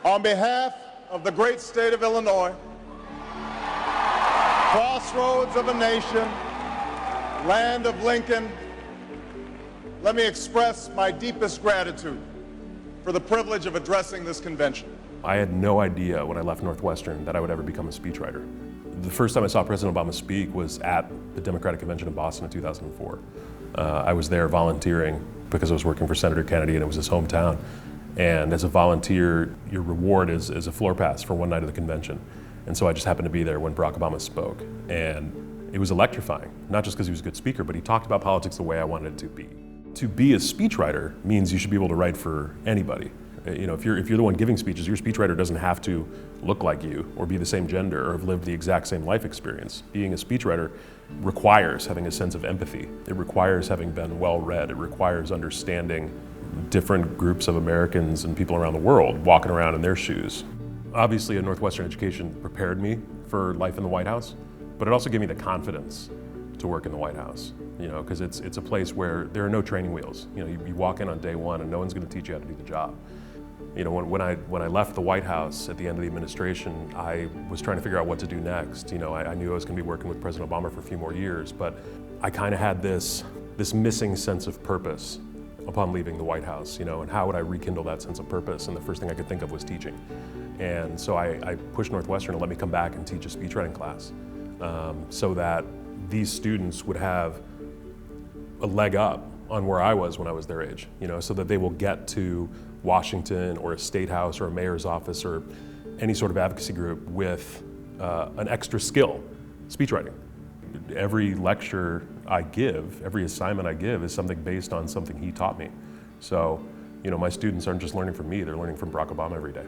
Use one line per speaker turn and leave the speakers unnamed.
On behalf of the great state of Illinois, crossroads of a nation, land of Lincoln, let me express my deepest gratitude for the privilege of addressing this convention.
I had no idea when I left Northwestern that I would ever become a speechwriter. The first time I saw President Obama speak was at the Democratic Convention in Boston in 2004. I was there volunteering because I was working for Senator Kennedy and it was his hometown. And as a volunteer, your reward is a floor pass for one night of the convention. And so I just happened to be there when Barack Obama spoke. And it was electrifying, not just because he was a good speaker, but he talked about politics the way I wanted it to be. To be a speechwriter means you should be able to write for anybody. You know, if you're the one giving speeches, your speechwriter doesn't have to look like you or be the same gender or have lived the exact same life experience. Being a speechwriter requires having a sense of empathy. It requires having been well-read. It requires understanding different groups of Americans and people around the world walking around in their shoes. Obviously, a Northwestern education prepared me for life in the White House, but it also gave me the confidence to work in the White House, you know, because it's a place where there are no training wheels. You know, you walk in on day one and no one's going to teach you how to do the job. You know, when I left the White House at the end of the administration, I was trying to figure out what to do next. You know, I knew I was going to be working with President Obama for a few more years, but I kind of had this missing sense of purpose upon leaving the White House, you know, and how would I rekindle that sense of purpose? And the first thing I could think of was teaching. And so I pushed Northwestern to let me come back and teach a speechwriting class so that these students would have a leg up on where I was when I was their age, you know, so that they will get to Washington or a state house or a mayor's office or any sort of advocacy group with an extra skill, speechwriting. Every lecture I give, every assignment I give is something based on something he taught me. So, you know, my students aren't just learning from me, they're learning from Barack Obama every day.